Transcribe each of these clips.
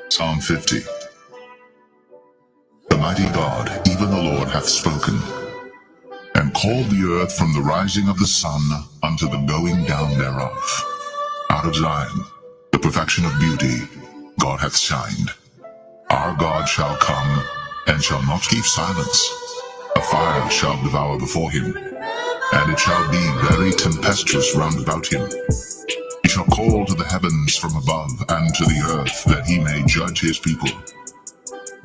Psalm 50. The mighty God, even the Lord, hath spoken, and called the earth from the rising of the sun unto the going down thereof. Out of Zion, the perfection of beauty, God hath shined. Our God shall come, and shall not keep silence. A fire shall devour before him, and it shall be very tempestuous round about him. He shall call to the heavens from above, and to the earth, that he may judge his people.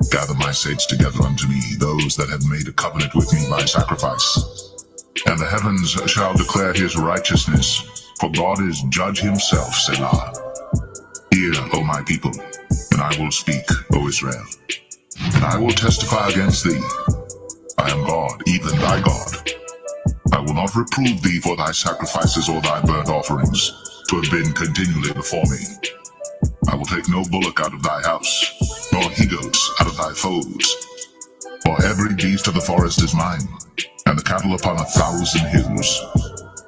Gather my saints together unto me, those that have made a covenant with me by sacrifice. And the heavens shall declare his righteousness, for God is judge himself, Selah. Hear, O my people, and I will speak, O Israel. And I will testify against thee. I am God, even thy God. I will not reprove thee for thy sacrifices or thy burnt offerings, to have been continually before me. I will take no bullock out of thy house, nor he-goats out of thy folds. For every beast of the forest is mine, and the cattle upon 1,000 hills.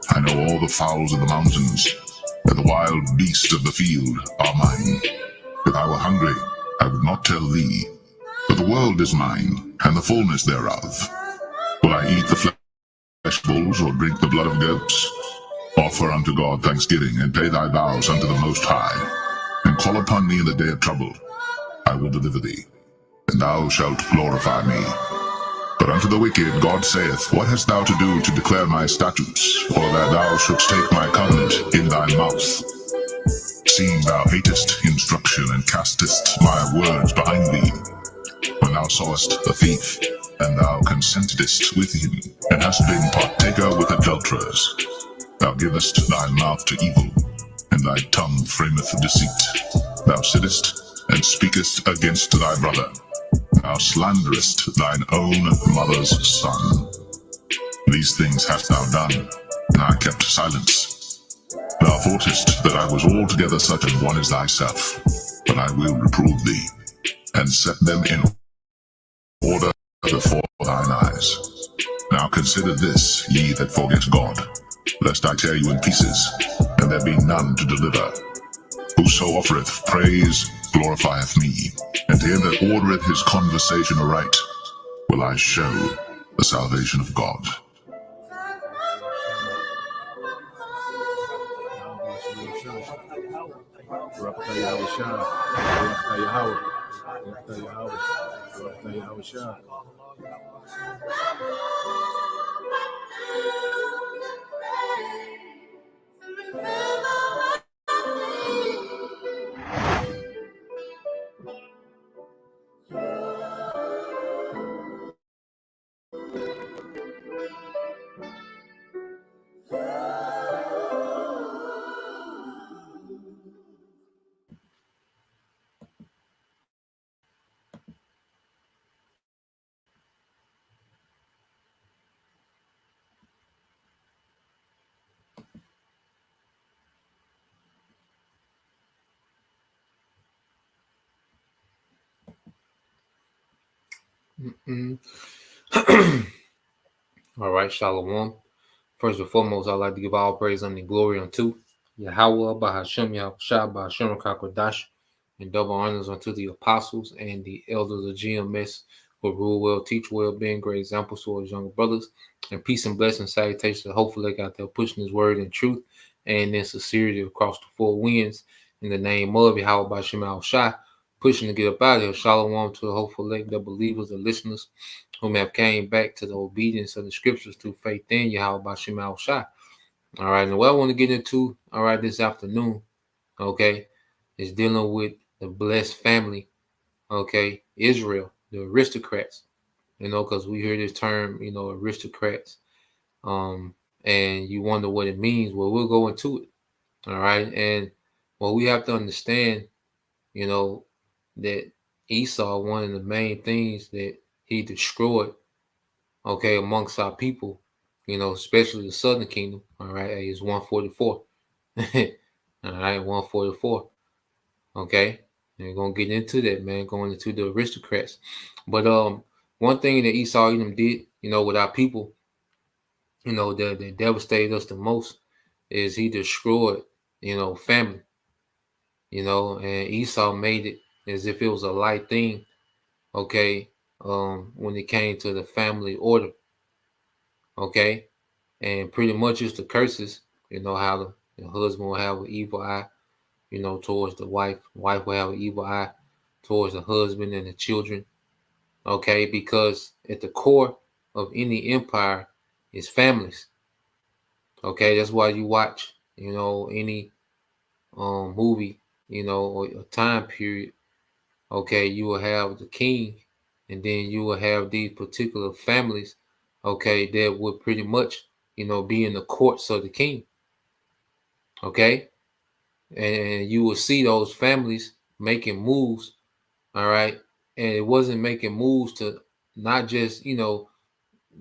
I know all the fowls of the mountains, and the wild beasts of the field are mine. If I were hungry, I would not tell thee, but the world is mine, and the fullness thereof. Will I eat the flesh of bulls, or drink the blood of goats? Offer unto God thanksgiving, and pay thy vows unto the Most High, and call upon me in the day of trouble. I will deliver thee, and thou shalt glorify me. But unto the wicked God saith, What hast thou to do to declare my statutes, or that thou shouldst take my covenant in thy mouth? Seeing thou hatest instruction, and castest my words behind thee. When thou sawest a thief, and thou consentedst with him, and hast been partaker with adulterers. Thou givest thy mouth to evil, and thy tongue frameth deceit. Thou sittest and speakest against thy brother. Thou slanderest thine own mother's son. These things hast thou done, and I kept silence. Thou thoughtest that I was altogether such an one as thyself, but I will reprove thee, and set them in order before thine eyes. Now consider this, ye that forget God, lest I tear you in pieces, and there be none to deliver. Whoso offereth praise glorifieth me, and to him that ordereth his conversation aright will I show the salvation of God. All right, Shalom. First and foremost, I'd like to give all praise and glory unto Yahweh, Bahashem, Yahushua, Bahashem, Kakodash, and double honors unto the apostles and the elders of GMS who rule well, teach well, being great examples to us younger brothers. And peace and blessings, salutations. Hopefully, they got there pushing his word in truth and in sincerity across the four winds. In the name of Yahweh, Bahashem, Yahushua, pushing to get up out of here. Shalom to the hopeful elect, the believers, the listeners whom have came back to the obedience of the scriptures through faith in Yahweh Bashim Al-Shah. All right, and what I want to get into, all right, this afternoon, okay, is dealing with the blessed family, okay, Israel, the aristocrats, because we hear this term, aristocrats, and you wonder what it means. Well, we'll go into it, all right, and what we have to understand, that Esau, one of the main things that he destroyed, okay, amongst our people, especially the southern kingdom, all right, is 144. All right, 144. Okay. And we're gonna get into that, man, going into the aristocrats. But one thing that Esau Edom did, with our people, that devastated us the most is he destroyed, family, and Esau made it as if it was a light thing, okay, when it came to the family order, okay, and pretty much it's the curses, how the husband will have an evil eye, towards the wife will have an evil eye towards the husband and the children, okay, because at the core of any empire is families, okay. That's why you watch, any movie, or a time period, okay, you will have the king, and then you will have these particular families, okay, that would pretty much, be in the courts of the king, okay, and you will see those families making moves, all right, and it wasn't making moves to not just,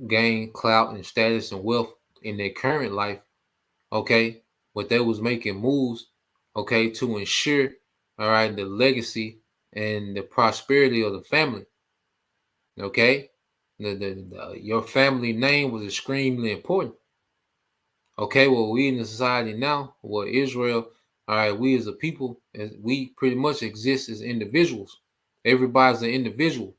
gain clout and status and wealth in their current life, okay, but they was making moves, okay, to ensure, all right, the legacy and the prosperity of the family, okay. Your family name was extremely important, okay. Well, we in the society now, well, Israel, all right, we as a people, as we pretty much exist as individuals. Everybody's an individual,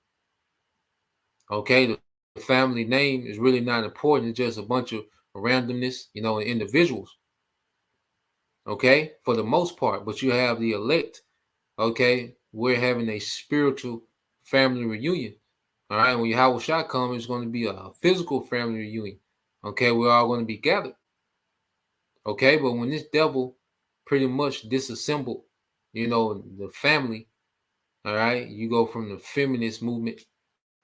okay. The family name is really not important. It's just a bunch of randomness, and individuals, okay, for the most part. But you have the elect, okay. We're having a spiritual family reunion, all right. When Yahweh Shah comes, it's going to be a physical family reunion, okay. We're all going to be gathered, okay. But when this devil pretty much disassembled, the family, all right, you go from the feminist movement,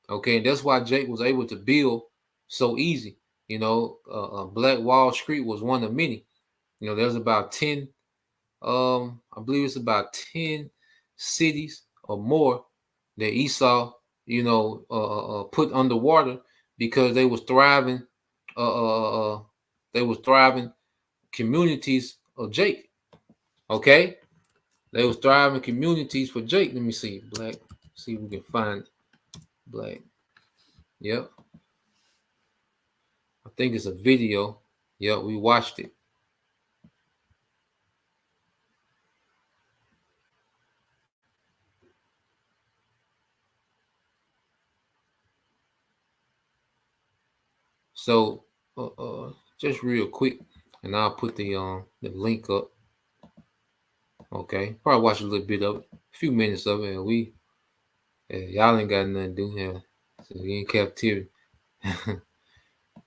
okay. And that's why Jake was able to build so easy. Black Wall Street was one of many. There's about 10, I believe it's about 10 cities or more that Esau, put underwater because they was thriving, uh, uh, they was thriving communities of Jake. Okay, they was thriving communities for Jake. Let me see, Black. See if we can find Black. Yep, I think it's a video. Yep, we watched it. So, just real quick, and I'll put the link up. Okay, probably watch a little bit of it, a few minutes of it, and y'all ain't got nothing to do here, so we in captivity.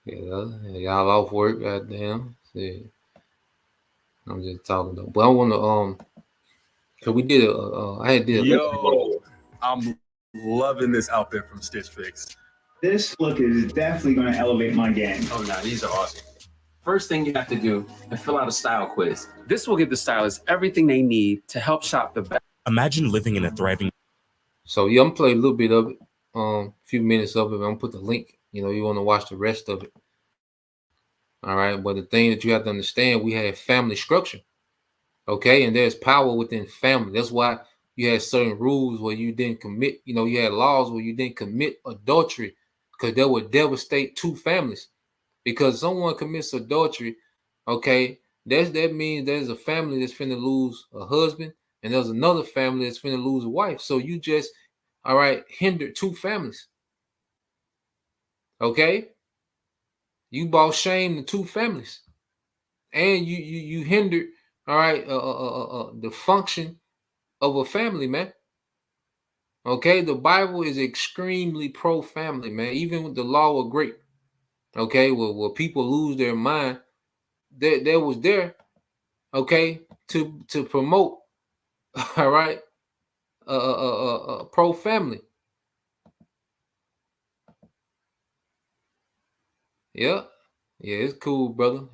Y'all off work, goddamn. So, I'm just talking though, but I want to cause we did I had did. Yo, I'm loving this outfit from Stitch Fix. This look is definitely going to elevate my game. Oh, no, these are awesome. First thing you have to do is fill out a style quiz. This will give the stylists everything they need to help shop the best. Imagine living in a thriving. So yeah, I'm gonna play a little bit of it, a few minutes of it. I'm gonna put the link. You want to watch the rest of it. All right, but the thing that you have to understand, we have family structure, okay, and there's power within family. That's why you had certain rules where you didn't commit. You had laws where you didn't commit adultery because that would devastate two families. Because someone commits adultery, okay, that means there's a family that's finna lose a husband, and there's another family that's finna lose a wife. So you just, all right, hindered two families. Okay, you brought shame to two families, and you hindered, all right, the function of a family, man. Okay, the Bible is extremely pro-family, man. Even with the law of grape, okay, where people lose their mind, there was there, okay, to promote, all right, pro family. Yeah, yeah, it's cool, brother.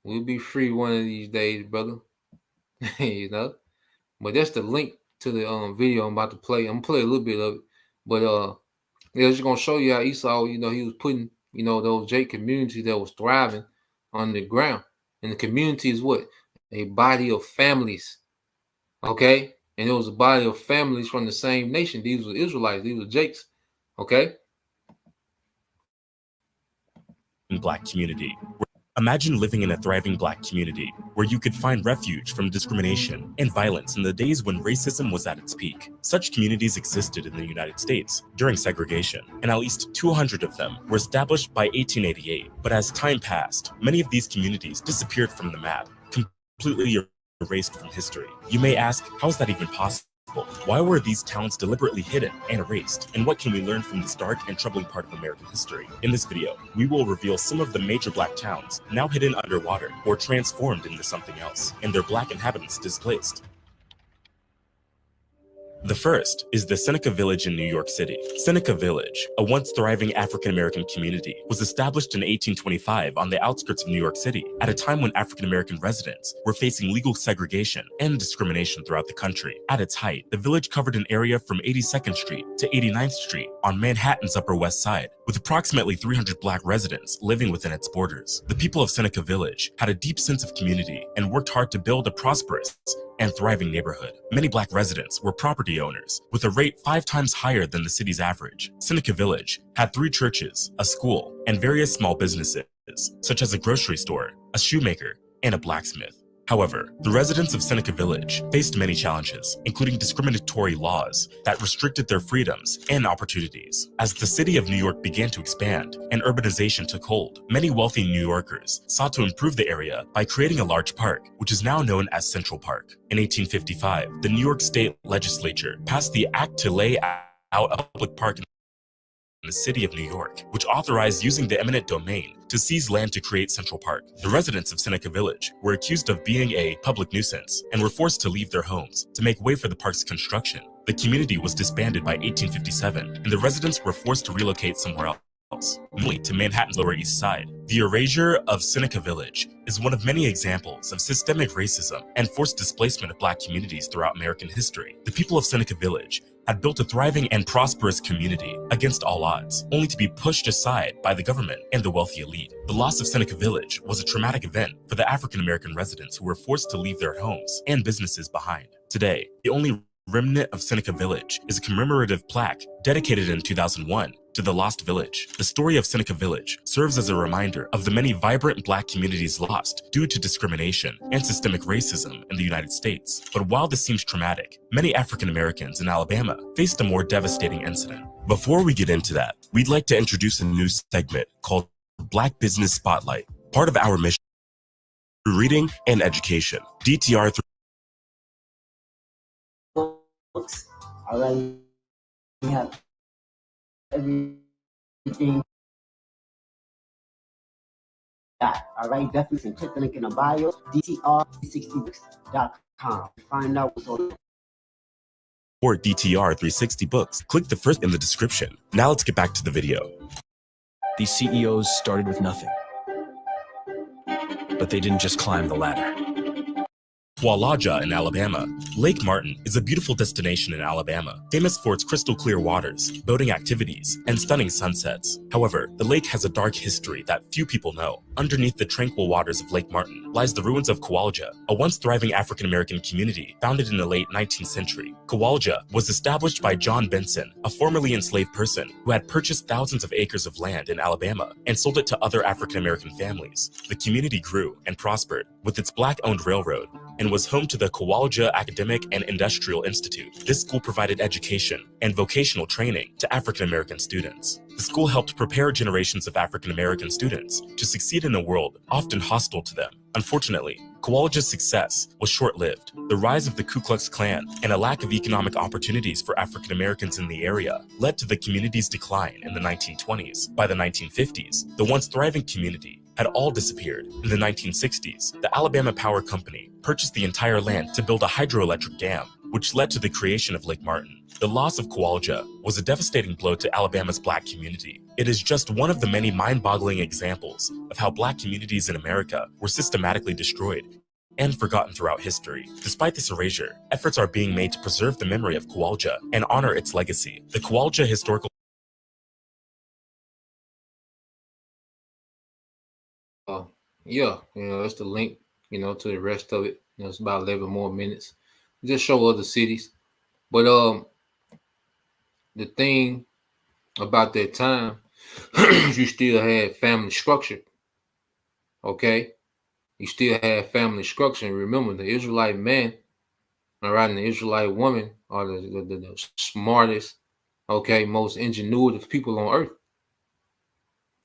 We'll be free one of these days, brother. But that's the link to the video I'm about to play. I'm gonna play a little bit of it, but yeah, it's just gonna show you how Esau, he was putting, those Jake communities that was thriving on the ground, and the community is what, a body of families. Okay, and it was a body of families from the same nation. These were Israelites. These were Jakes. Okay. Black community. Imagine living in a thriving Black community where you could find refuge from discrimination and violence in the days when racism was at its peak. Such communities existed in the United States during segregation, and at least 200 of them were established by 1888. But as time passed, many of these communities disappeared from the map, completely erased from history. You may ask, how is that even possible? Why were these towns deliberately hidden and erased? And what can we learn from this dark and troubling part of American history? In this video, we will reveal some of the major Black towns now hidden underwater or transformed into something else, and their Black inhabitants displaced. The first is the Seneca Village in New York City. Seneca Village, a once thriving African-American community, was established in 1825 on the outskirts of New York City at a time when African-American residents were facing legal segregation and discrimination throughout the country. At its height, the village covered an area from 82nd Street to 89th Street on Manhattan's Upper West Side, with approximately 300 Black residents living within its borders. The people of Seneca Village had a deep sense of community and worked hard to build a prosperous and thriving neighborhood. Many Black residents were property owners, with a rate 5 times higher than the city's average. Seneca Village had 3 churches, a school, and various small businesses, such as a grocery store, a shoemaker, and a blacksmith. However, the residents of Seneca Village faced many challenges, including discriminatory laws that restricted their freedoms and opportunities. As the city of New York began to expand and urbanization took hold, many wealthy New Yorkers sought to improve the area by creating a large park, which is now known as Central Park. In 1855, the New York State Legislature passed the Act to lay out a public park in the city of New York, which authorized using the eminent domain to seize land to create Central Park. The residents of Seneca Village were accused of being a public nuisance and were forced to leave their homes to make way for the park's construction. The community was disbanded by 1857, and the residents were forced to relocate somewhere else, mainly to Manhattan's Lower East Side. The erasure of Seneca Village is one of many examples of systemic racism and forced displacement of Black communities throughout American history. The people of Seneca Village had built a thriving and prosperous community against all odds, only to be pushed aside by the government and the wealthy elite. The loss of Seneca Village was a traumatic event for the African-American residents who were forced to leave their homes and businesses behind. Today, the only remnant of Seneca Village is a commemorative plaque dedicated in 2001 to the lost village. The story of Seneca Village serves as a reminder of the many vibrant Black communities lost due to discrimination and systemic racism in the United States. But while this seems traumatic, many African Americans in Alabama faced a more devastating incident. Before we get into that, we'd like to introduce a new segment called Black Business Spotlight, part of our mission through reading and education. DTR books. Alright, we have everything. Alright, definitely click the link in the bio, DTR360books.com. Find out what's on or DTR 360 books. Click the first in the description. Now let's get back to the video. These CEOs started with nothing, but they didn't just climb the ladder. Hualaja in Alabama. Lake Martin is a beautiful destination in Alabama, famous for its crystal clear waters, boating activities, and stunning sunsets. However, the lake has a dark history that few people know. Underneath the tranquil waters of Lake Martin lies the ruins of Hualaja, a once thriving African-American community founded in the late 19th century. Hualaja was established by John Benson, a formerly enslaved person who had purchased thousands of acres of land in Alabama and sold it to other African-American families. The community grew and prospered with its Black-owned railroad and was home to the Hualaja Academic and Industrial Institute. This school provided education and vocational training to African-American students. The school helped prepare generations of African-American students to succeed in a world often hostile to them. Unfortunately, Hualaja's success was short-lived. The rise of the Ku Klux Klan and a lack of economic opportunities for African-Americans in the area led to the community's decline in the 1920s. By the 1950s, the once thriving community had all disappeared. In the 1960s, the Alabama Power Company purchased the entire land to build a hydroelectric dam, which led to the creation of Lake Martin. The loss of Hualaja was a devastating blow to Alabama's Black community. It is just one of the many mind-boggling examples of how Black communities in America were systematically destroyed and forgotten throughout history. Despite this erasure, efforts are being made to preserve the memory of Hualaja and honor its legacy. The Hualaja Historical Yeah, that's the link, to the rest of it. It's about 11 more minutes. just show other cities. But the thing about that time, you still had family structure. Okay, you still had family structure. And remember, the Israelite man, all right, and the Israelite woman are the smartest, okay, most ingenuitive people on earth.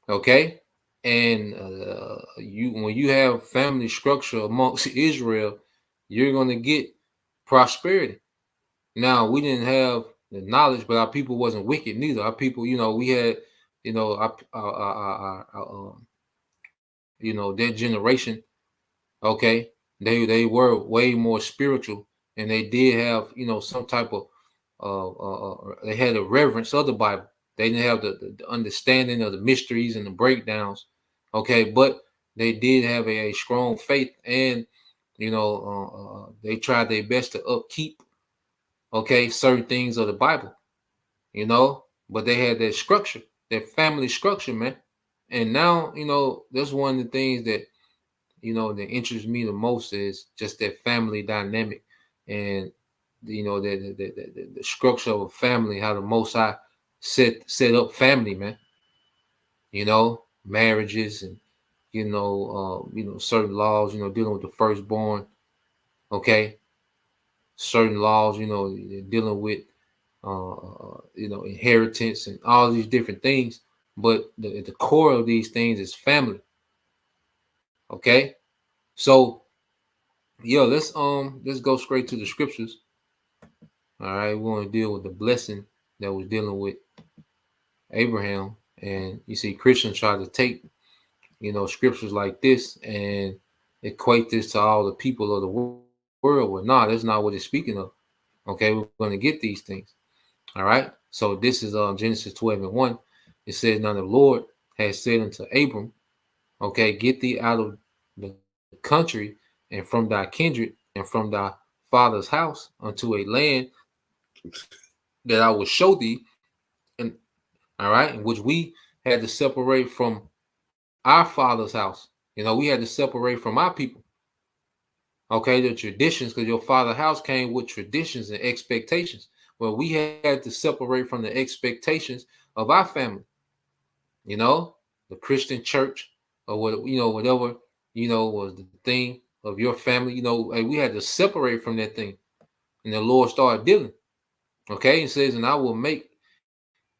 Okay, and you when you have family structure amongst Israel, you're gonna get prosperity. Now we didn't have the knowledge, but our people wasn't wicked neither. Our people, we had, their generation. Okay, they were way more spiritual, and they did have some type of they had a reverence of the Bible. They didn't have the understanding of the mysteries and the breakdowns. Okay, but they did have a strong faith, and they tried their best to upkeep certain things of the Bible. But they had that structure, that family structure, man. And now that's one of the things that that interests me the most is just that family dynamic, and the structure of a family, how the Most High set up family, man. Marriages, and certain laws, dealing with the firstborn. Okay, certain laws, dealing with inheritance and all these different things. But the core of these things is family. Okay, so yeah, let's go straight to the scriptures. All right, we want to deal with the blessing that was dealing with Abraham. And you see Christians try to take scriptures like this and equate this to all the people of the world. Well, no, that's not what it's speaking of. Okay, we're going to get these things. All right, so this is Genesis 12:1. It says, now the Lord has said unto Abram, okay, get thee out of the country and from thy kindred and from thy father's house unto a land that I will show thee. And all right, in which we had to separate from our father's house. We had to separate from our people. Okay, the traditions, because your father's house came with traditions and expectations. Well, we had to separate from the expectations of our family. The Christian church, or whatever, was the thing of your family. Hey, we had to separate from that thing. And the Lord started dealing. Okay, it says, and I will make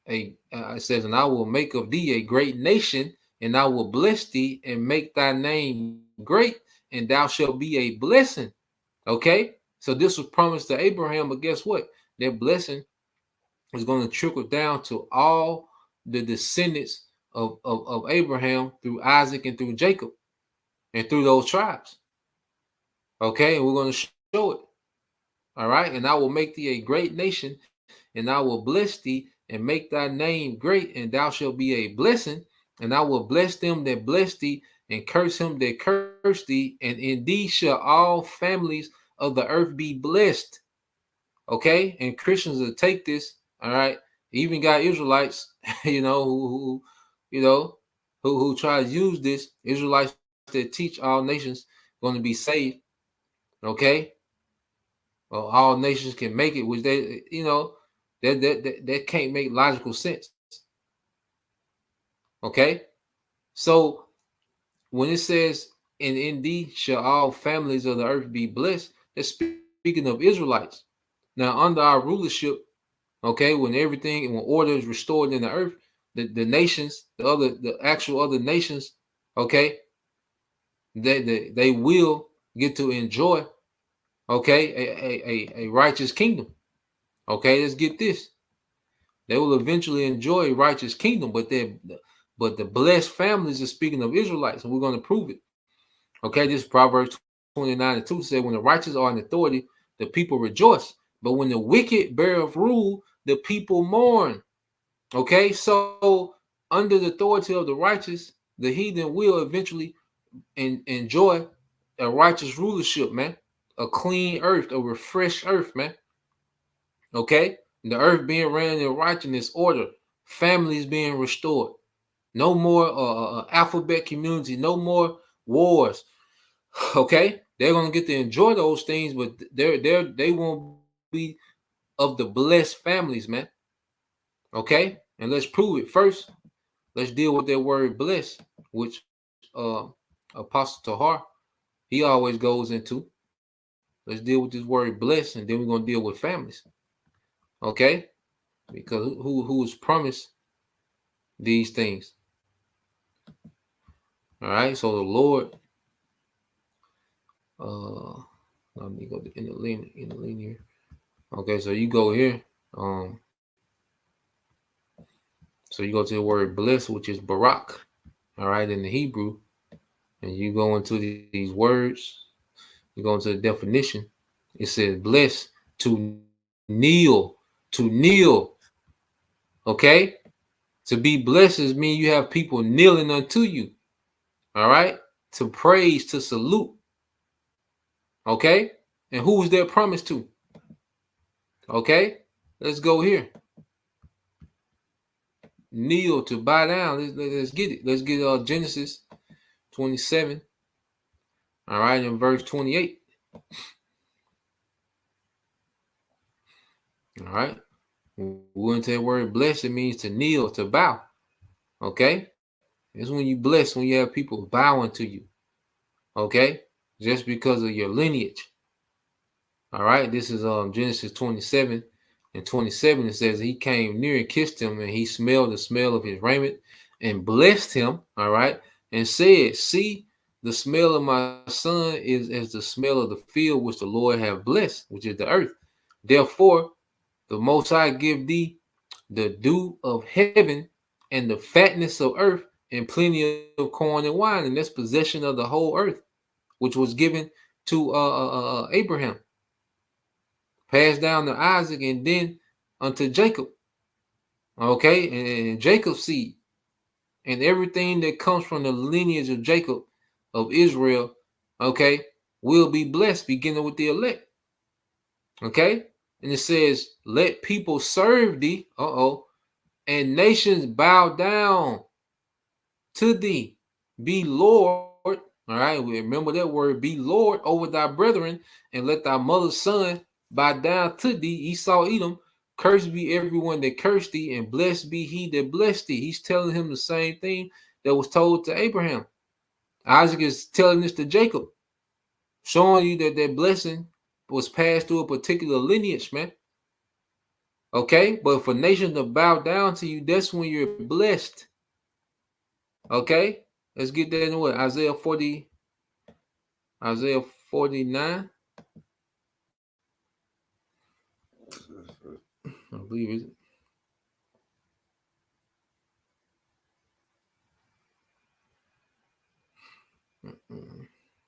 and I will make of thee a great nation, and I will bless thee and make thy name great, and thou shalt be a blessing. Okay, so this was promised to Abraham, but guess what? That blessing is going to trickle down to all the descendants of Abraham through Isaac and through Jacob and through those tribes. Okay, and we're going to show it. All right, and I will make thee a great nation, and I will bless thee and make thy name great, and thou shalt be a blessing. And I will bless them that bless thee, and curse him that curse thee, and in thee shall all families of the earth be blessed. Okay, and Christians will take this. All right, even got Israelites, who try to use this. Israelites that teach all nations going to be saved. Okay, well, all nations can make it, which they, that can't make logical sense. Okay, so when it says, and in thee shall all families of the earth be blessed, that's speaking of Israelites. Now, under our rulership, okay, when order is restored in the earth, the nations, the actual other nations, okay, they will get to enjoy, okay, a righteous kingdom. Okay, let's get this. They will eventually enjoy a righteous kingdom, but the blessed families are speaking of Israelites, and we're going to prove it. Okay, this is Proverbs 29:2 said, when the righteous are in authority, the people rejoice. But when the wicked beareth rule, the people mourn. Okay, so under the authority of the righteous, the heathen will eventually enjoy a righteous rulership, man. A clean earth, a refreshed earth, man. Okay, the earth being ran in righteousness, order, families being restored. No more alphabet community, no more wars. Okay, They're gonna get to enjoy those things, but they won't be of the blessed families, man. Okay, and let's prove it first. Let's deal with that word blessed, which Apostle Tahar he always goes into. Let's deal with this word blessed, and then we're gonna deal with families. Okay, because who is promised these things? All right, so the Lord. Let me go in the linear. Okay, so you go here. So you go to the word blessed, which is barak. All right, in the Hebrew, and you go into these words. You go into the definition. It says blessed to kneel, to kneel. Okay, to be blessed is mean you have people kneeling unto you. All right, to praise, to salute. Okay, and who is that promised to? Okay, let's go here. Kneel, to bow down. Let's get it. Let's get Genesis 27. All right, in verse 28. All right. We went to that word blessed. It means to kneel, to bow. Okay. It's when you bless, when you have people bowing to you. Okay. Just because of your lineage. All right. This is Genesis 27 and 27. It says he came near and kissed him, and he smelled the smell of his raiment and blessed him. All right. And said, see, the smell of my son is as the smell of the field which the Lord have blessed, which is the earth. Therefore, the Most High give thee the dew of heaven and the fatness of earth and plenty of corn and wine, and that's possession of the whole earth, which was given to Abraham, passed down to Isaac, and then unto Jacob. Okay, and Jacob's seed, and everything that comes from the lineage of Jacob, of Israel, okay, will be blessed, beginning with the elect. Okay, and it says, let people serve thee. And nations bow down to thee. Be Lord. All right, we remember that word. Be Lord over thy brethren, and let thy mother's son bow down to thee. Esau, Edom. Cursed be everyone that cursed thee, and blessed be he that blessed thee. He's telling him the same thing that was told to Abraham. Isaac is telling this to Jacob, showing you that that blessing was passed through a particular lineage, man. Okay, but for nations to bow down to you, that's when you're blessed. Okay, let's get that in what? Isaiah 49. I believe it.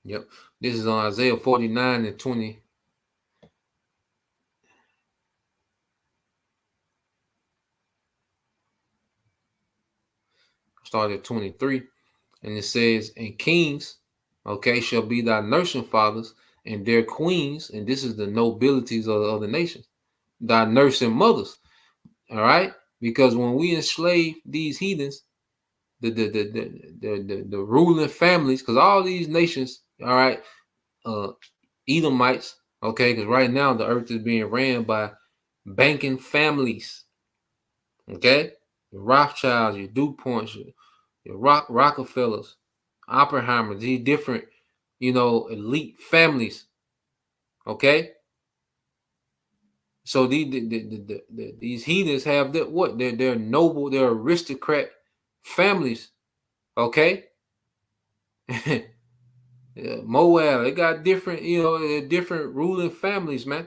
Yep. This is on Isaiah 49 and 20. Start at 23. And it says, and kings, okay, shall be thy nursing fathers, and their queens, and this is the nobilities of the nations, thy nursing mothers. All right, because when we enslave these heathens, the ruling families, because all these nations, all right, Edomites, okay, because right now the earth is being ran by banking families, okay, your Rothschilds, your DuPonts, your Rockefellers, Oppenheimer, these different, elite families, okay. So these heathens have that what? They're noble, they're aristocrat families, okay. Moab, they got different, different ruling families, man.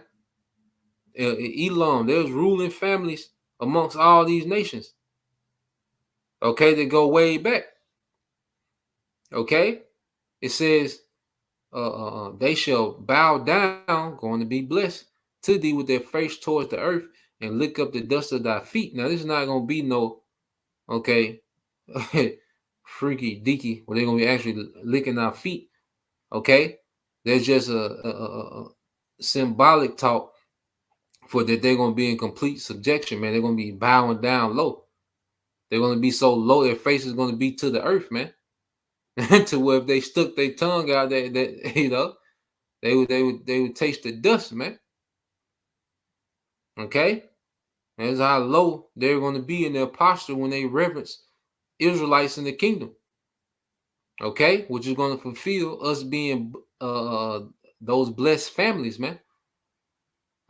Elam, there's ruling families amongst all these nations. Okay, they go way back. Okay, it says, they shall bow down, going to be blessed, to thee with their face towards the earth, and lick up the dust of thy feet. Now, this is not going to be no, okay, freaky deaky, where they're going to be actually licking our feet. Okay, there's just a symbolic talk for that they're going to be in complete subjection, man. They're going to be bowing down low. They're going to be so low, their face is going to be to the earth, man. To where if they stuck their tongue out, that They would taste the dust, man. Okay? That's how low they're going to be in their posture when they reverence Israelites in the kingdom. Okay? Which is going to fulfill us being those blessed families, man.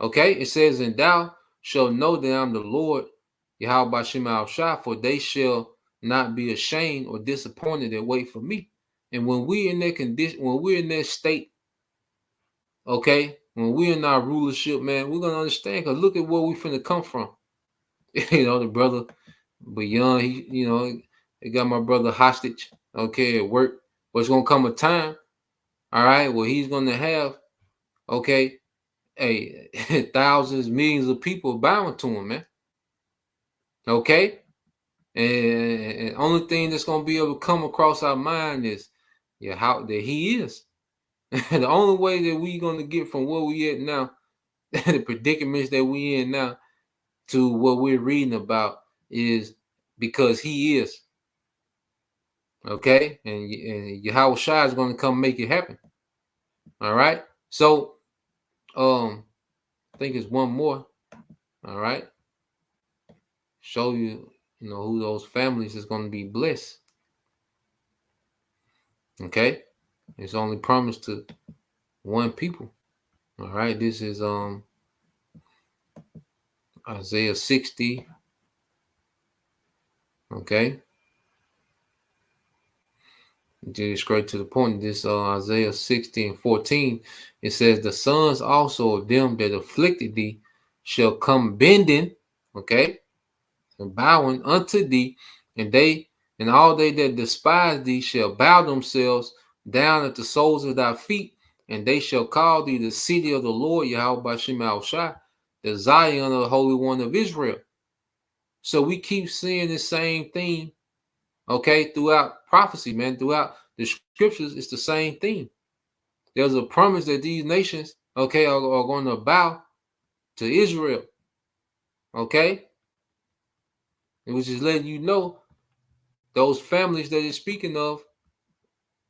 Okay? It says, and thou shalt know that I'm the Lord, Yahweh Shema Shah, for they shall not be ashamed or disappointed that wait for me. And when we're in that condition, when we're in that state, okay, when we're in our rulership, man, we're gonna understand. Cause look at where we finna come from. The brother, but young, they got my brother hostage, okay, at work. But it's gonna come a time, all right, where he's gonna have, okay, thousands, millions of people bowing to him, man. Okay, and only thing that's gonna be able to come across our mind is, how that he is. The only way that we gonna get from where we at now, the predicaments that we in now, to what we're reading about is because he is. Okay, and Yahweh Shai is gonna come make it happen. All right. So I think it's one more. All right. Show you, who those families is gonna be blessed. Okay. It's only promised to one people. All right. This is Isaiah 60. Okay. Just straight to the point. This Isaiah 60 and 14. It says, the sons also of them that afflicted thee shall come bending, okay, and bowing unto thee, and all they that despise thee shall bow themselves down at the soles of thy feet, and they shall call thee the city of the Lord, Yahweh Shema Shai, the Zion of the Holy One of Israel. So we keep seeing the same thing, okay, throughout prophecy, man, throughout the scriptures, it's the same thing. There's a promise that these nations, okay, are going to bow to Israel, okay? It was just letting you know those families that it's speaking of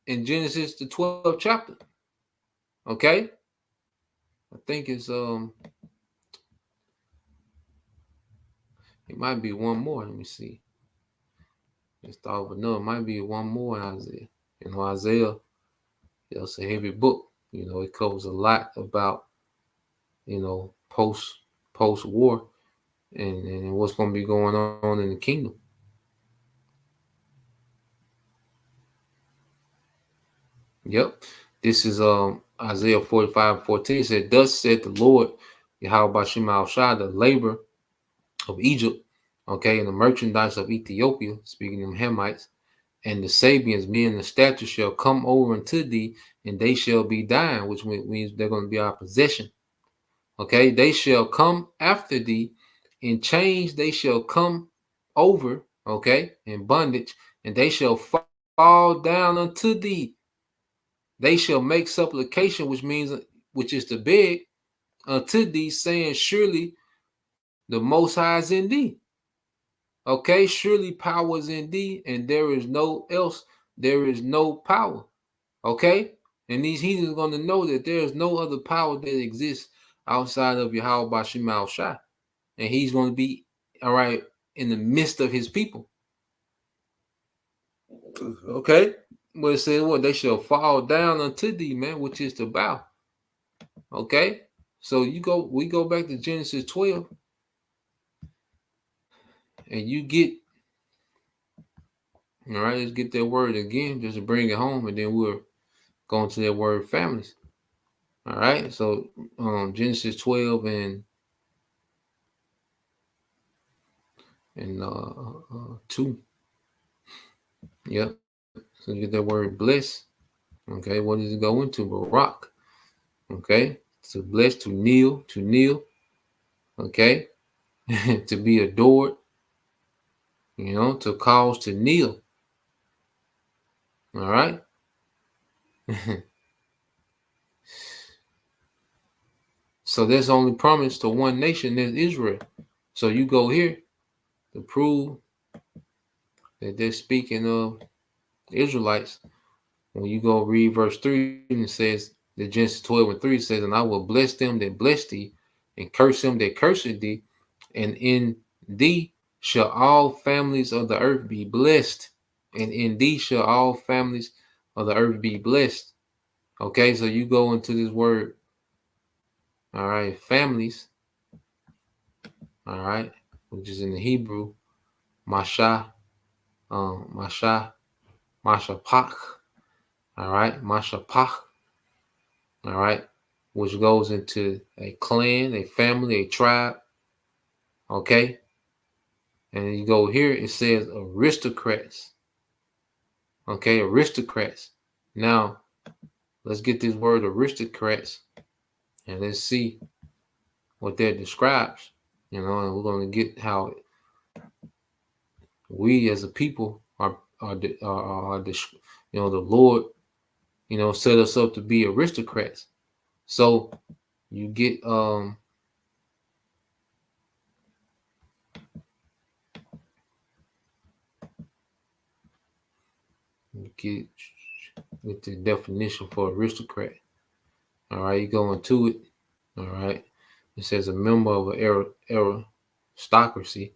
in Genesis, the 12th chapter, okay? I think it's, it might be one more. Let me see. Just thought of another. It might be one more in Isaiah. Isaiah, it's a heavy book. It covers a lot about, post-war and what's going to be going on in the kingdom. Yep. This is Isaiah 45:14. It said, thus said the Lord, Yahweh Shema Shai, the labor of Egypt, okay, and the merchandise of Ethiopia, speaking of Hamites, and the Sabians, being the stature, shall come over unto thee, and they shall be thine, which means they're going to be our possession. Okay, they shall come after thee, in chains they shall come over, okay, in bondage, and they shall fall down unto thee. They shall make supplication, which is to beg, unto thee, saying, surely the Most High is in thee. Okay, surely power is in thee, and there is no else. There is no power. Okay, and these heathens are going to know that there is no other power that exists outside of Yahweh Shema Shai, and he's going to be all right in the midst of his people. Okay, but it says what? They shall fall down unto thee, man, which is to bow. Okay, so we go back to Genesis 12, and you get, all right, let's get that word again just to bring it home, and then we're going to that word families. All right, so Genesis 12 and 2. Yep. So you get that word bless. Okay, what does it go into? Barak. Okay, to bless, to kneel, okay, to be adored, to cause to kneel. All right. So there's only promise to one nation, there's Israel. So you go here to prove that they're speaking of Israelites. When you go read verse 3, and it says, The Genesis 12:3 says, and I will bless them that bless thee, and curse them that curse thee, and in thee shall all families of the earth be blessed. And in thee shall all families of the earth be blessed. Okay, so you go into this word, all right, families, all right, which is in the Hebrew, Masha, Mashapach, all right, Mashapach, all right, which goes into a clan, a family, a tribe, okay? And you go here, it says aristocrats, okay, aristocrats. Now, let's get this word aristocrats, and let's see what that describes, and we're going to get how we as a people are the Lord, set us up to be aristocrats. So you get with the definition for aristocrat. All right, you go into it. All right, it says a member of an aristocracy.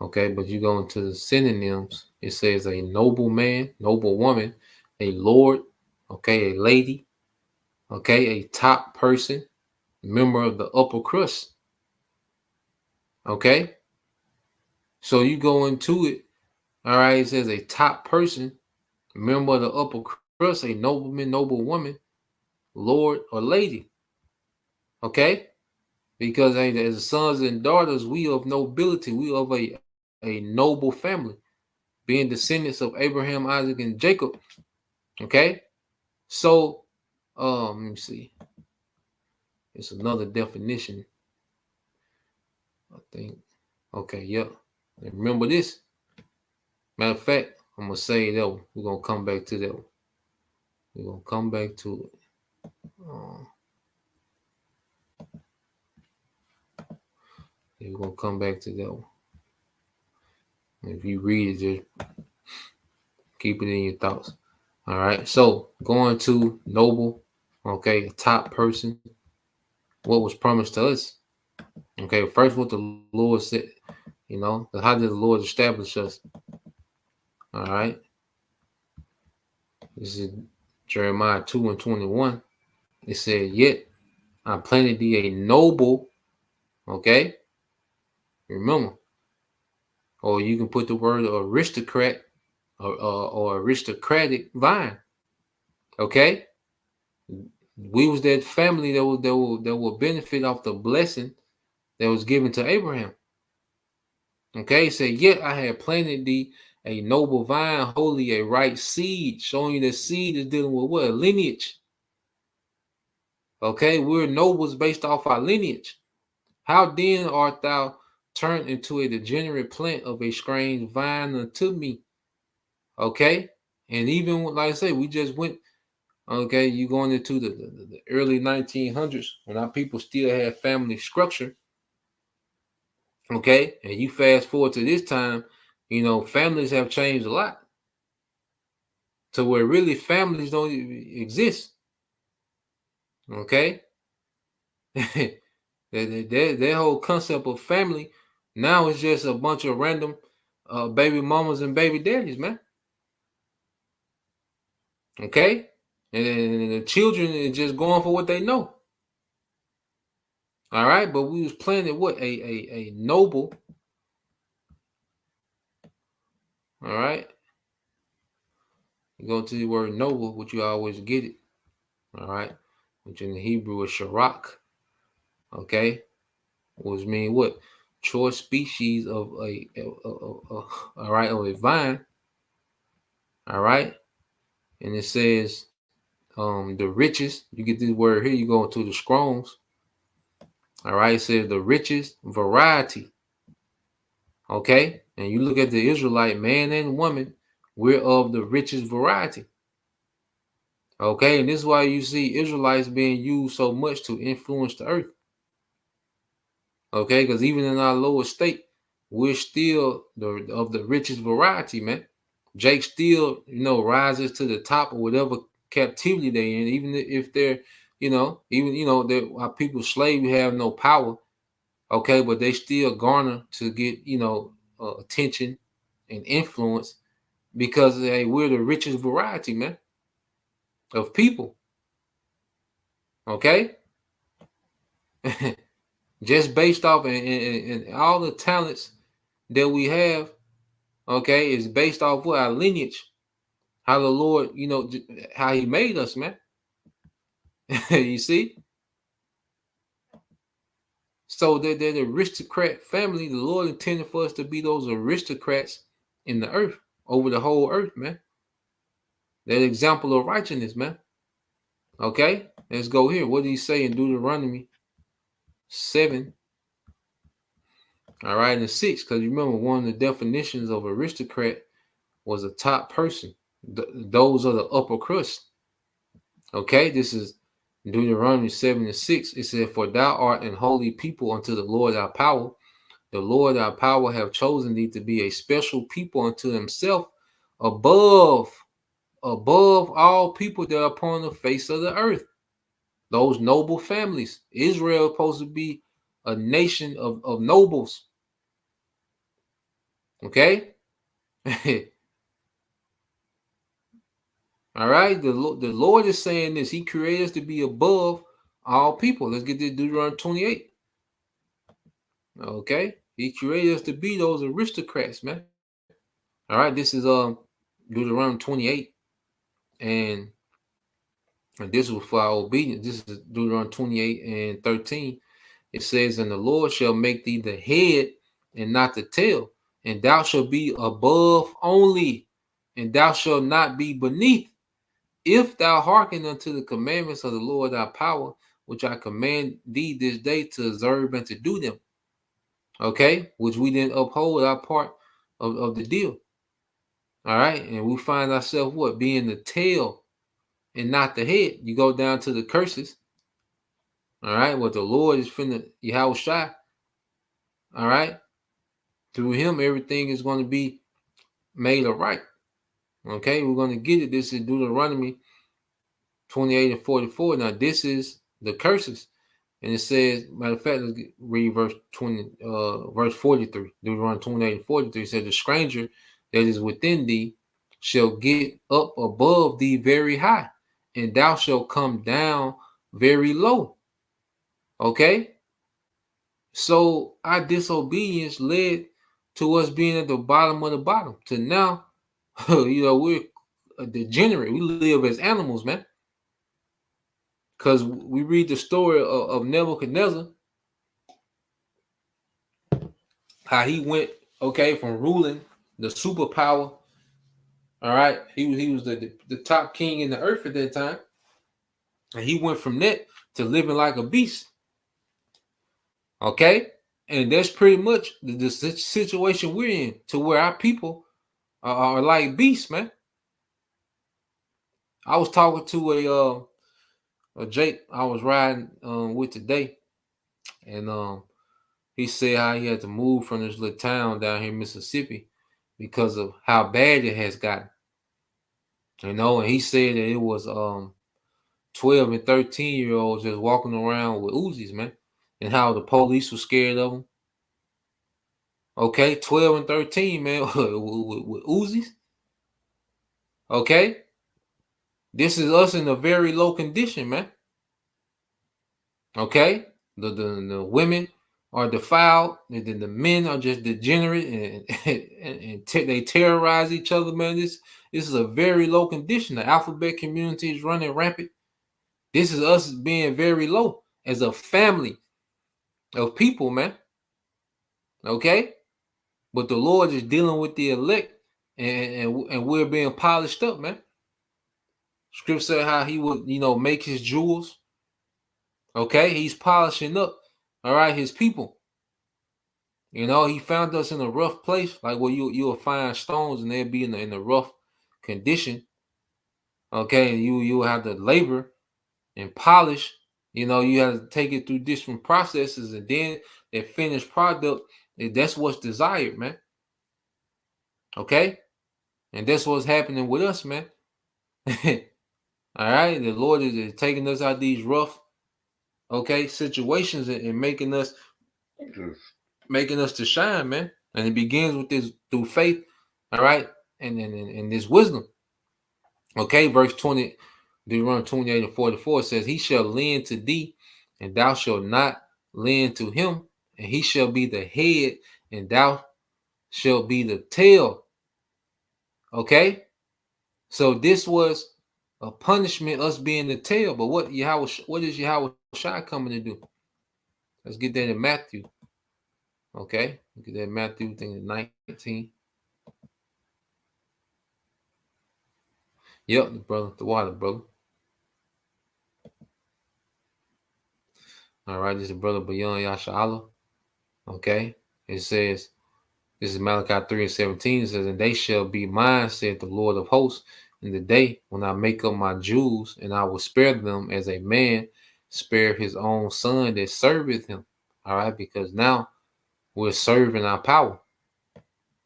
Okay, but you go into the synonyms. It says a noble man, noble woman, a lord, okay, a lady, okay, a top person, member of the upper crust. Okay, so you go into it. All right, it says a top person, member of the upper crust, a nobleman, noble woman, lord or lady. Okay, because as sons and daughters, we of nobility, we of a noble family, being descendants of Abraham, Isaac, and Jacob. Okay, so let me see. It's another definition, I think. Okay, yep. And remember this. Matter of fact, I'm gonna say that one. We're gonna come back to that one. We're gonna come back to it. We're gonna come back to that one. If you read it, just keep it in your thoughts. All right. So going to noble, okay, a top person. What was promised to us? Okay, first what the Lord said, how did the Lord establish us? All right. This is Jeremiah 2:21. It said, yet I planted thee a noble, okay? Remember. Or you can put the word aristocrat or aristocratic vine. Okay? We was that family that will benefit off the blessing that was given to Abraham. Okay, it said, yet I had planted thee a noble vine, holy, a right seed, showing you that seed is dealing with what? A lineage. Okay, we're nobles based off our lineage. How then art thou turned into a degenerate plant of a strange vine unto me? Okay, and even like I say, we just went. Okay, you going into the early 1900s when our people still had family structure. Okay, and you fast forward to this time, families have changed a lot to where really families don't exist. Okay, that whole concept of family now is just a bunch of random baby mamas and baby daddies, man. Okay, and the children are just going for what they know. All right, but we was planted what a noble. All right, you go to the word noble, which you always get it. All right, which in the Hebrew is sharak. Okay, which mean what? Choice species of of a vine. All right, and it says the richest. You get this word here. You go into the Strong's. All right, it says the richest variety. Okay, and you look at the Israelite man and woman, we're of the richest variety. Okay, and this is why you see Israelites being used so much to influence the earth. Okay, because even in our lower state, we're still of the richest variety, man. Jake still, rises to the top of whatever captivity they're in, even if they're even that our people slave have no power, okay, but they still garner to get attention and influence because hey, we're the richest variety, man, of people, okay. Just based off and all the talents that we have, okay, is based off what our lineage, how the Lord, how He made us, man. You see, so they're the aristocrat family. The Lord intended for us to be those aristocrats in the earth, over the whole earth, man. That example of righteousness, man. Okay, let's go here. What did He say in Deuteronomy 7? All right, and 6, because you remember one of the definitions of aristocrat was a top person. Those are the upper crust. Okay, this is Deuteronomy 7 and 6. It said, "For thou art an holy people unto the Lord our power. The Lord our power have chosen thee to be a special people unto Himself, above all people that are upon the face of the earth." Those noble families. Israel is supposed to be a nation of nobles. Okay? All right? The Lord is saying this. He created us to be above all people. Let's get to Deuteronomy 28. Okay? He created us to be those aristocrats, man. All right? This is Deuteronomy 28. And this was for our obedience. This is Deuteronomy 28 and 13. It says, "And the Lord shall make thee the head and not the tail, and thou shalt be above only, and thou shalt not be beneath, if thou hearken unto the commandments of the Lord thy power, which I command thee this day to observe and to do them." Okay, which we didn't uphold our part of the deal. All right, and we find ourselves what? Being the tail and not the head. You go down to the curses. All right, what the Lord is finna Yahweh Shai. All right, through Him, everything is going to be made right. Okay, we're going to get it. This is Deuteronomy 28 and 44. Now, this is the curses. And it says, matter of fact, let's read verse 43. Deuteronomy 28 and 43 says, "The stranger that is within thee shall get up above thee very high, and thou shalt come down very low." Okay, so our disobedience led to us being at the bottom of the bottom. To now, we're degenerate. We live as animals, man. Because we read the story of Nebuchadnezzar, how he went, okay, from ruling the superpower. All right, he was the top king in the earth at that time, and he went from that to living like a beast. Okay, and that's pretty much the situation we're in, to where our people are like beasts, man. I was talking to a Jake I was riding with today, and he said how he had to move from this little town down here in Mississippi because of how bad it has gotten. And he said that it was 12 and 13-year-olds just walking around with Uzis, man, and how the police were scared of them. Okay, 12 and 13, man, with Uzis. Okay, this is us in a very low condition, man. Okay, the women are defiled, and then the men are just degenerate, and they terrorize each other, man. This is a very low condition. The alphabet community is running rampant. This is us being very low as a family of people, man. Okay, but the Lord is dealing with the elect, and we're being polished up, man. Scripture said how He would, make His jewels. Okay, He's polishing up, all right, His people. He found us in a rough place, like where you'll find stones and they'll be in a rough condition. Okay, and you'll have to labor and polish. You have to take it through different processes, and then the finished product, that's what's desired, man. Okay, and that's what's happening with us, man. All right, the Lord is taking us out of these rough, okay, situations and making us to shine, man. And it begins with this through faith, all right, and this wisdom. Okay, verse 20, Deuteronomy 28 and 44 says, He shall lend to thee, and thou shalt not lend to him, and he shall be the head, and thou shalt be the tail. Okay, so this was a punishment, us being the tail. But what is Yahweh Shai coming to do? Let's get that in Matthew. Okay, look at that Matthew thing, 19. Yep, brother, the water, brother. All right, this is brother Bayon Yasha'Allah. Okay, it says, this is Malachi 3 and 17. It says, And they shall be mine, said the Lord of hosts, in the day when I make up my Jews, and I will spare them as a man spare his own son that serveth him. All right, because now we're serving our power.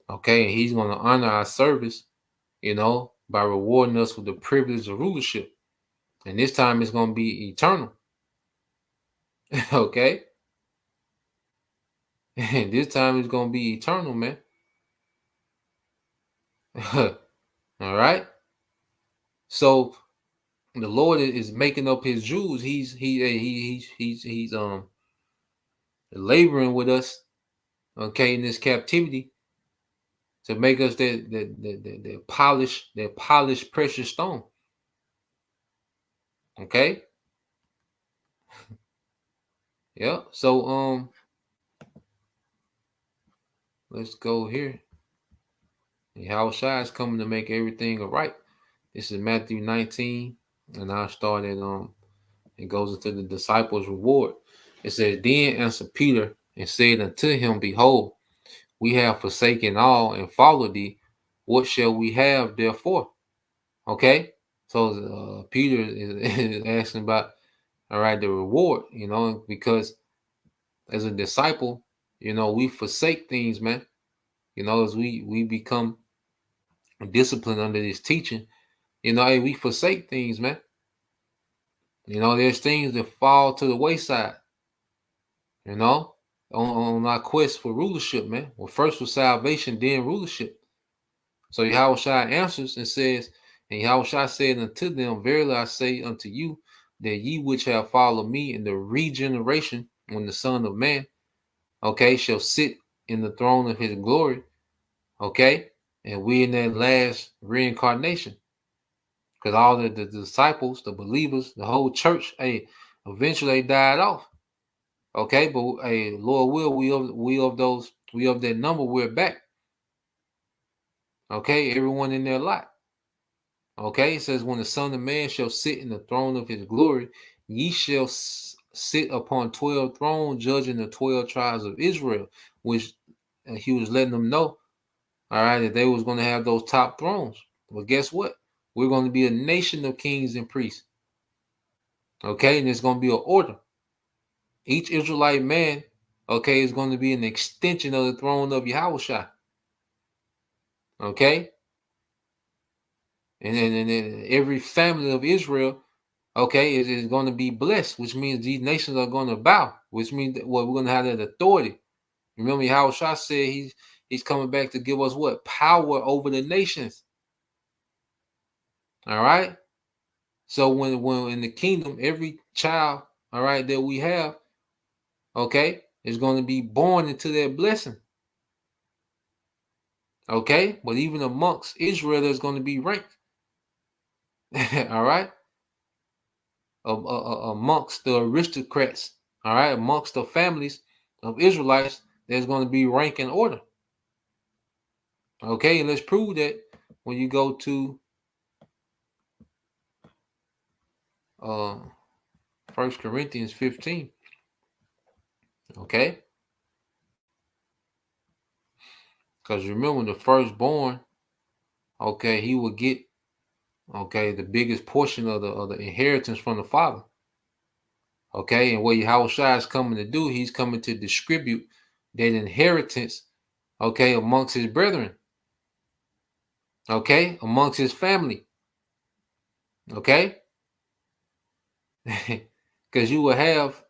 Okay, and he's going to honor our service, by rewarding us with the privilege of rulership. And this time it's going to be eternal. Okay? And this time it's going to be eternal, man. All right? So the Lord is making up his Jews. He's laboring with us, okay, in this captivity to make us that polished precious stone. Okay? Yeah. So let's go here. Yahweh Shai is coming to make everything right. This is Matthew 19, and I started it goes into the disciples' reward. It says, Then answered Peter and said unto him, Behold, we have forsaken all and followed thee. What shall we have therefore? Okay, so Peter is asking about, all right, the reward, because as a disciple, we forsake things, man. As we become disciplined under this teaching, hey, we forsake things, man. There's things that fall to the wayside, on our quest for rulership, man. Well, first was salvation, then rulership. So Yahweh Shai answers and says, And Yahweh Shai said unto them, Verily I say unto you, that ye which have followed me in the regeneration, when the Son of Man, okay, shall sit in the throne of his glory, okay, and we in that last reincarnation. Because all the disciples, the believers, the whole church, hey, eventually they died off. Okay, but hey, Lord will, we of that number, we're back. Okay, everyone in their lot. Okay, it says, When the Son of Man shall sit in the throne of his glory, ye shall sit upon 12 thrones, judging the 12 tribes of Israel, which he was letting them know, all right, that they was going to have those top thrones. Well, guess what? We're going to be a nation of kings and priests. Okay, and it's going to be an order. Each Israelite man, okay, is going to be an extension of the throne of Yahushua. Okay? And then every family of Israel, okay, is going to be blessed, which means these nations are going to bow, which means that, we're going to have that authority. Remember, Yahushua said he's coming back to give us what? Power over the nations. All right? So when in the kingdom, every child, all right, that we have, okay, is going to be born into that blessing. Okay, but even amongst Israel, there's going to be ranked. All right, amongst the aristocrats, all right, amongst the families of Israelites, there's going to be rank and order. Okay, and let's prove that when you go to 1 Corinthians 15. Okay, because remember, the firstborn, okay, he will get, okay, the biggest portion of the inheritance from the father. Okay, and what Yahushua is coming to do, he's coming to distribute that inheritance, okay, amongst his brethren, okay, amongst his family, okay. because you will have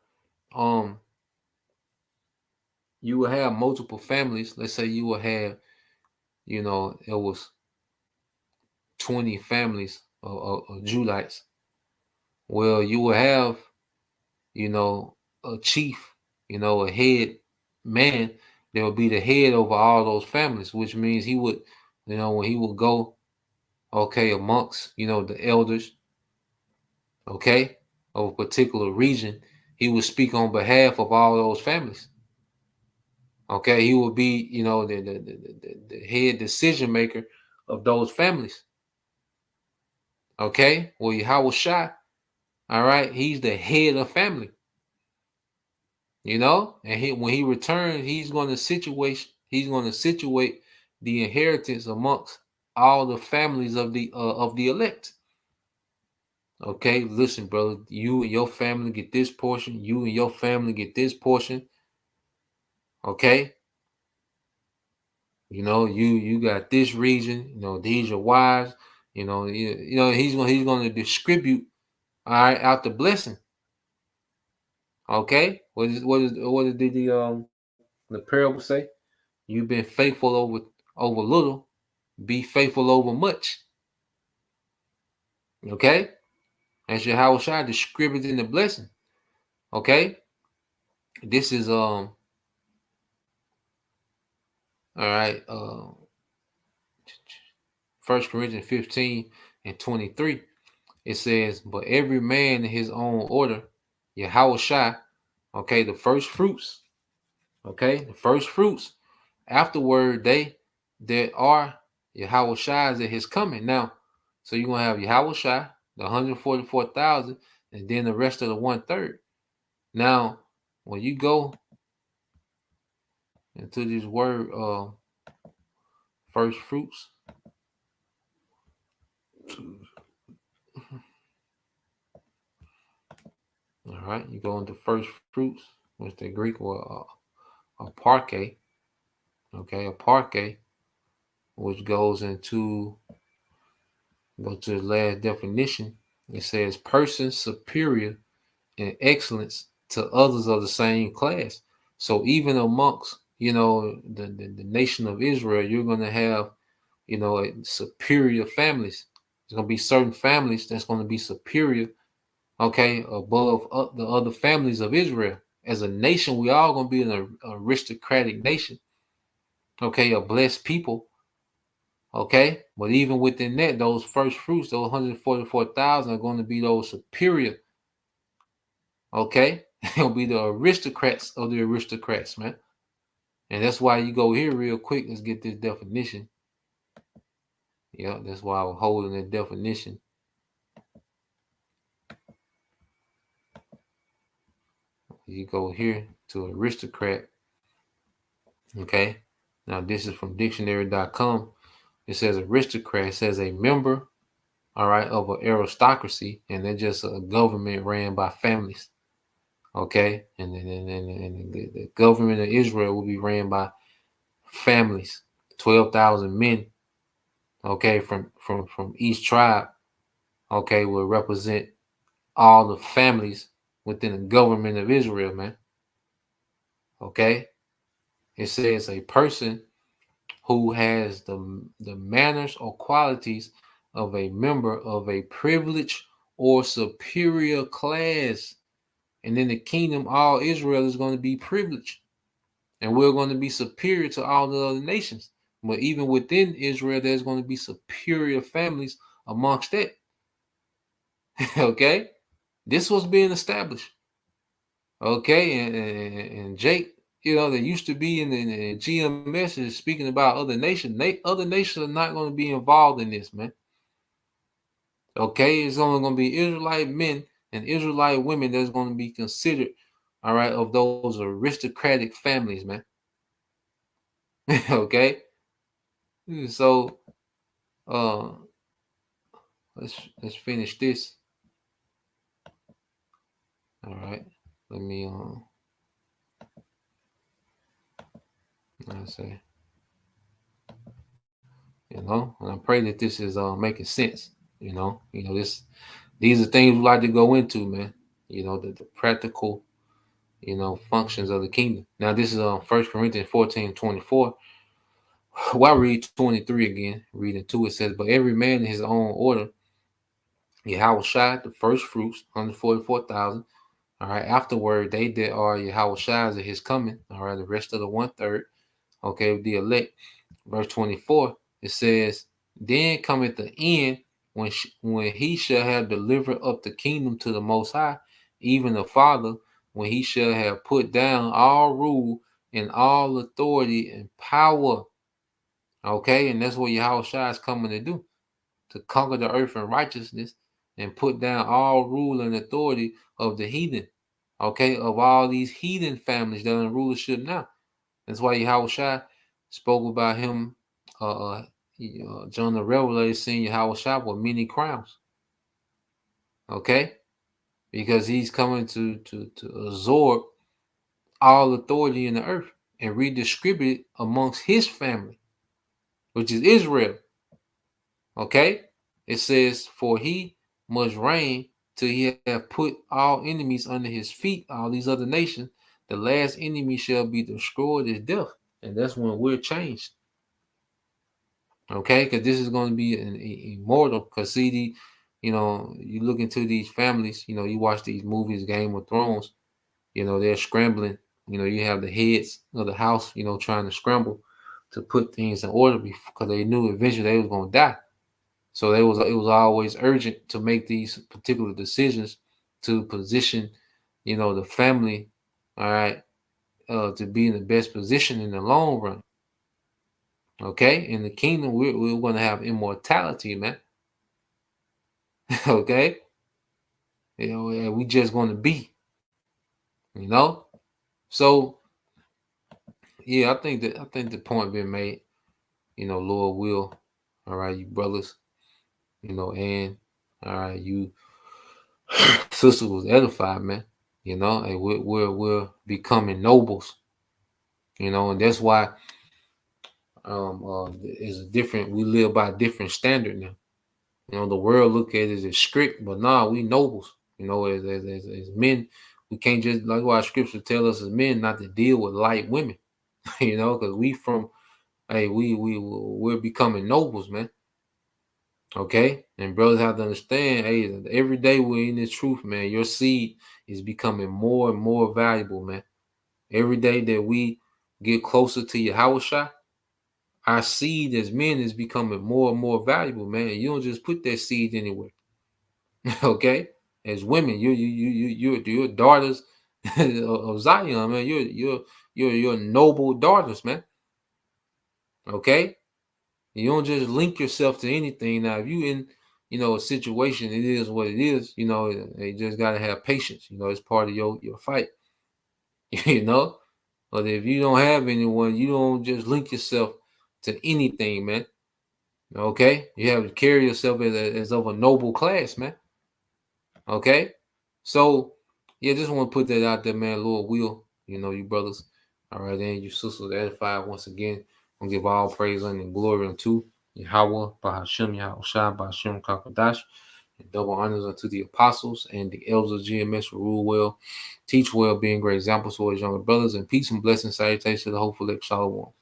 multiple families. Let's say you will have, it was 20 families of Judites. Well, you will have, a chief, a head man that will be the head over all those families, which means he would, when he would go, okay, amongst, the elders, okay, of a particular region, he would speak on behalf of all those families. Okay, he would be, the head decision maker of those families. Okay, well, Yahweh Shai, all right, he's the head of family. And when he returns, he's going to situate the inheritance amongst all the families of the elect. Okay, listen, brother, you and your family get this portion. You and your family get this portion. Okay, you got this region. These are wives. He's going to distribute, all right, out the blessing. Okay, what did the parable say? You've been faithful over little, be faithful over much. Okay, and Yahweh Shai distributing the blessing. Okay, this is all right. 1 Corinthians 15 and 23. It says, "But every man in his own order, Yahweh Shai, okay, the first fruits, okay, the first fruits. Afterward, they that are Yahweh Shai's at his coming." Now, so you're gonna have Yahweh Shai, the 144,000, and then the rest of the 1/3. Now, when you go into this word, first fruits, all right, you go into first fruits, which the Greek word a parke, okay, a parke, which go to the last definition. It says person superior in excellence to others of the same class. So even amongst, the nation of Israel, you're going to have, superior families. There's going to be certain families that's going to be superior, okay, above the other families of Israel. As a nation, we all going to be an aristocratic nation, okay, a blessed people, okay. But even within that, those first fruits, those 144,000 are going to be those superior, okay. They'll be the aristocrats of the aristocrats, man. And that's why you go here real quick. Let's get this definition. Yeah, that's why I was holding that definition. You go here to aristocrat. Okay. Now this is from dictionary.com. It says aristocrat. It says a member, all right, of an aristocracy, and they're just a government ran by families. Okay, and the government of Israel will be ran by families, 12,000 men. Okay, from each tribe. Okay, will represent all the families within the government of Israel, man. Okay, it says a person who has the manners or qualities of a member of a privileged or superior class. And in the kingdom, all Israel is going to be privileged. And we're going to be superior to all the other nations. But even within Israel, there's going to be superior families amongst that. Okay? This was being established. Okay? And Jake, that used to be in the GMS is speaking about other nations. Other nations are not going to be involved in this, man. Okay? It's only going to be Israelite men and Israelite women that's going to be considered, all right, of those aristocratic families, man. Okay? So let's finish this. All right. Let me I say, and I pray that this is making sense. These are things we like to go into, man. the practical, functions of the kingdom. Now, this is 1 Corinthians 14:24. Well, I read 23 again. Reading 2, it says, "But every man in his own order, Yahushua, the first fruits, 144,000. All right. Afterward, they that are Yahushua's at his coming. All right. The rest of the 1/3. Okay. The elect. Verse 24. It says, Then cometh the end when he shall have delivered up the kingdom to the Most High, even the Father, when he shall have put down all rule and all authority and power." Okay. And that's what Yahushua is coming to do, to conquer the earth in righteousness and put down all rule and authority of the heathen, okay, of all these heathen families that are in rulership now. That's why Yahushua spoke about him, John the Revelator seeing Yahushua with many crowns, okay, because he's coming to absorb all authority in the earth and redistribute it amongst his family, which is Israel, okay. It says, "For he must reign till he have put all enemies under his feet," all these other nations. "The last enemy shall be destroyed is death." And that's when we're changed. Okay, because this is going to be an immortal. Because see, you look into these families, you watch these movies, Game of Thrones, they're scrambling. You have the heads of the house, trying to scramble to put things in order because they knew eventually they was going to die. So it was always urgent to make these particular decisions to position, the family, all right, to be in the best position in the long run. Okay, in the kingdom, we're going to have immortality, man. Okay, we just going to be, So yeah, I think the point been made. Lord will, all right, you brothers, and all right, you sister was edified, man. And we're becoming nobles, and that's why it's different. We live by a different standard now. The world look at it as strict, but nah, we nobles. As men, we can't just, like what scripture tell us as men not to deal with light women. Because we're becoming nobles, man. Okay, and brothers have to understand, hey, every day we're in this truth, man. Your seed is becoming more and more valuable, man. Every day that we get closer to Yahushua, our seed as men is becoming more and more valuable, man. And you don't just put that seed anywhere. Okay, as women, you're daughters of Zion, man. You're noble daughters, man. Okay, you don't just link yourself to anything. Now, if you in a situation, it is what it is. You just gotta have patience. It's part of your fight. But if you don't have anyone, you don't just link yourself to anything, man. Okay, you have to carry yourself as of a noble class, man. Okay, so yeah, just want to put that out there, man. Lord will, you brothers, all right, and you sisters edified once again. Gonna give all praise and glory unto Yahweh, Bahashem, Yahushua, Bahashem, Kakadash, and double honors unto the apostles and the elders of GMS who rule well, teach well, being great examples for his younger brothers, and peace and blessing salutations to the hopeful elect Shalom.